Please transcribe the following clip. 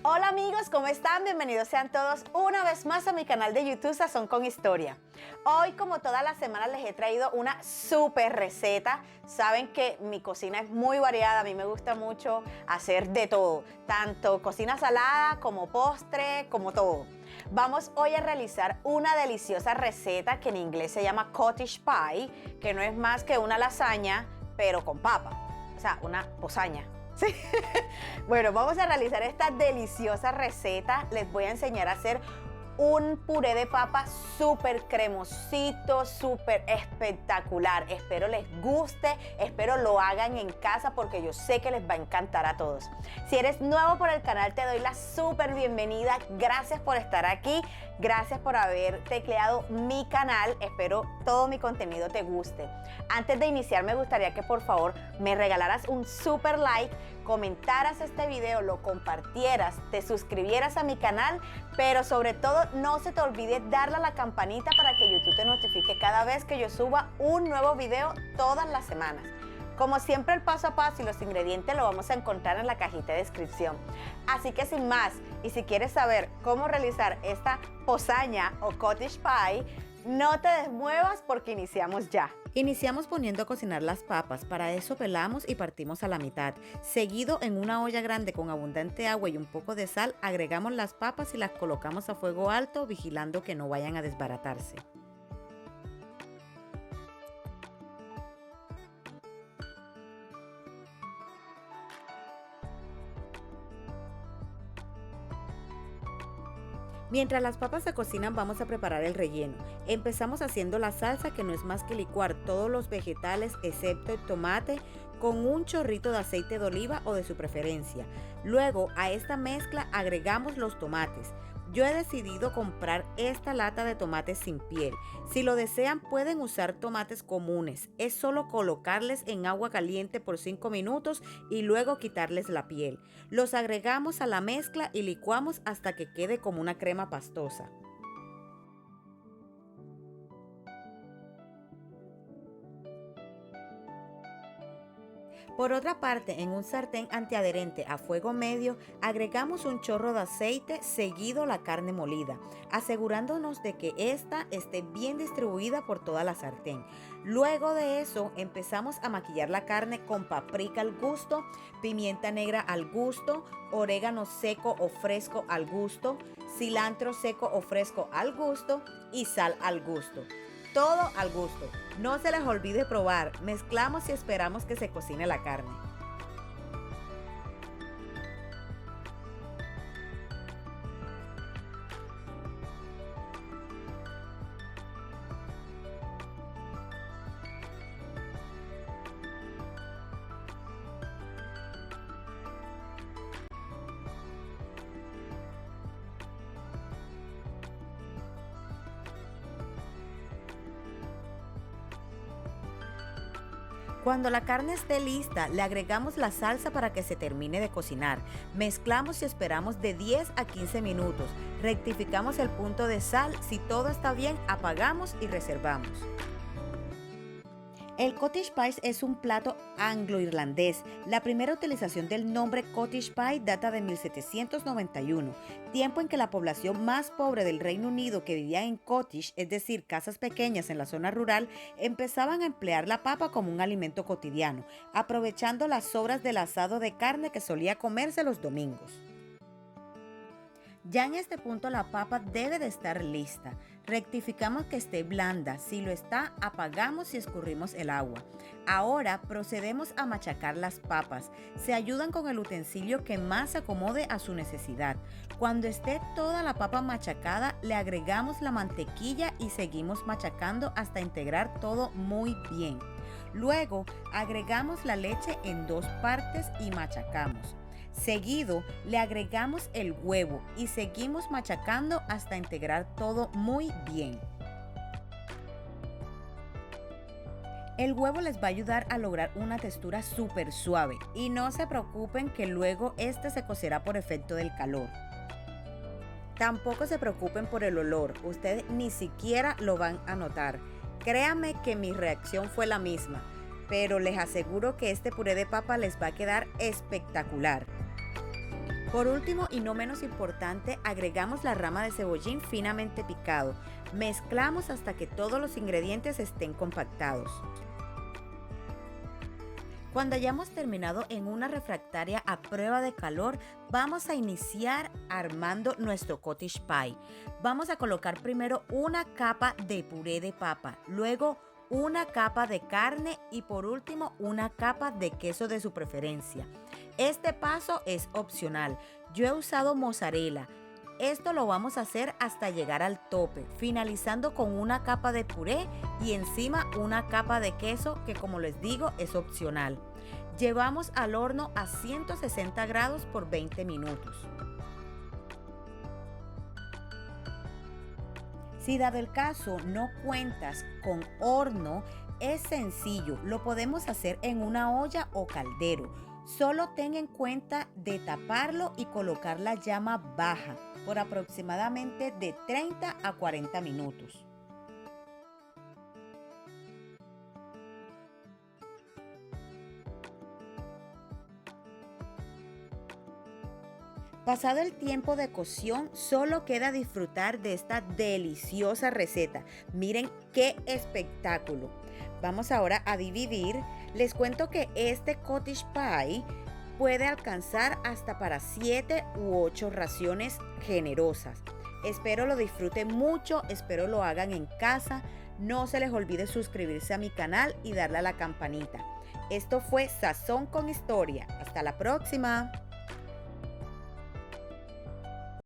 Hola amigos, ¿cómo están? Bienvenidos sean todos una vez más a mi canal de YouTube Sazón con Historia. Hoy, como todas las semanas, les he traído una súper receta. Saben que mi cocina es muy variada, a mí me gusta mucho hacer de todo, tanto cocina salada como postre, como todo. Vamos hoy a realizar una deliciosa receta que en inglés se llama cottage pie, que no es más que una lasaña, pero con papa, o sea, una posaña. Sí. Bueno, vamos a realizar esta deliciosa receta. Les voy a enseñar a hacer un puré de papa súper cremosito, súper espectacular. Espero les guste, espero lo hagan en casa porque yo sé que les va a encantar a todos. Si eres nuevo por el canal, te doy la súper bienvenida. Gracias por estar aquí, gracias por haber tecleado mi canal. Espero todo mi contenido te guste. Antes de iniciar, me gustaría que por favor me regalaras un súper like, comentaras este video, lo compartieras, te suscribieras a mi canal, pero sobre todo no se te olvide darle a la campanita para que YouTube te notifique cada vez que yo suba un nuevo video todas las semanas. Como siempre, el paso a paso y los ingredientes lo vamos a encontrar en la cajita de descripción. Así que sin más, y si quieres saber cómo realizar esta posaña o cottage pie, no te desmuevas porque iniciamos ya. Iniciamos poniendo a cocinar las papas. Para eso pelamos y partimos a la mitad. Seguido, en una olla grande con abundante agua y un poco de sal, agregamos las papas y las colocamos a fuego alto, vigilando que no vayan a desbaratarse. Mientras las papas se cocinan, vamos a preparar el relleno. Empezamos haciendo la salsa, que no es más que licuar todos los vegetales excepto el tomate con un chorrito de aceite de oliva o de su preferencia. Luego a esta mezcla agregamos los tomates. Yo he decidido comprar esta lata de tomates sin piel. Si lo desean, pueden usar tomates comunes. Es solo colocarles en agua caliente por 5 minutos y luego quitarles la piel. Los agregamos a la mezcla y licuamos hasta que quede como una crema pastosa. Por otra parte, en un sartén antiadherente a fuego medio, agregamos un chorro de aceite, seguido la carne molida, asegurándonos de que ésta esté bien distribuida por toda la sartén. Luego de eso, empezamos a maquillar la carne con paprika al gusto, pimienta negra al gusto, orégano seco o fresco al gusto, cilantro seco o fresco al gusto y sal al gusto. Todo al gusto. No se les olvide probar. Mezclamos y esperamos que se cocine la carne. Cuando la carne esté lista, le agregamos la salsa para que se termine de cocinar. Mezclamos y esperamos de 10 a 15 minutos. Rectificamos el punto de sal. Si todo está bien, apagamos y reservamos. El cottage pie es un plato anglo-irlandés. La primera utilización del nombre cottage pie data de 1791, tiempo en que la población más pobre del Reino Unido, que vivía en cottage, es decir, casas pequeñas en la zona rural, empezaban a emplear la papa como un alimento cotidiano, aprovechando las sobras del asado de carne que solía comerse los domingos. Ya en este punto la papa debe de estar lista. Rectificamos que esté blanda. Si lo está, apagamos y escurrimos el agua. Ahora procedemos a machacar las papas. Se ayudan con el utensilio que más se acomode a su necesidad. Cuando esté toda la papa machacada, le agregamos la mantequilla y seguimos machacando hasta integrar todo muy bien. Luego agregamos la leche en 2 partes y machacamos. Seguido, le agregamos el huevo y seguimos machacando hasta integrar todo muy bien. El huevo les va a ayudar a lograr una textura súper suave y no se preocupen que luego este se cocerá por efecto del calor. Tampoco se preocupen por el olor, ustedes ni siquiera lo van a notar. Créanme que mi reacción fue la misma, pero les aseguro que este puré de papa les va a quedar espectacular. Por último y no menos importante, agregamos la rama de cebollín finamente picado. Mezclamos hasta que todos los ingredientes estén compactados. Cuando hayamos terminado en una refractaria a prueba de calor, vamos a iniciar armando nuestro cottage pie. Vamos a colocar primero una capa de puré de papa, luego una capa de carne y por último una capa de queso de su preferencia. Este paso es opcional. Yo he usado mozzarella. Esto lo vamos a hacer hasta llegar al tope, finalizando con una capa de puré y encima una capa de queso que, como les digo, es opcional. Llevamos al horno a 160 grados por 20 minutos. Si dado el caso no cuentas con horno, es sencillo, lo podemos hacer en una olla o caldero. Solo ten en cuenta de taparlo y colocar la llama baja por aproximadamente de 30 a 40 minutos. Pasado el tiempo de cocción, solo queda disfrutar de esta deliciosa receta. Miren qué espectáculo. Vamos ahora a dividir. Les cuento que este cottage pie puede alcanzar hasta para 7 u 8 raciones generosas. Espero lo disfruten mucho, espero lo hagan en casa. No se les olvide suscribirse a mi canal y darle a la campanita. Esto fue Sazón con Historia. Hasta la próxima.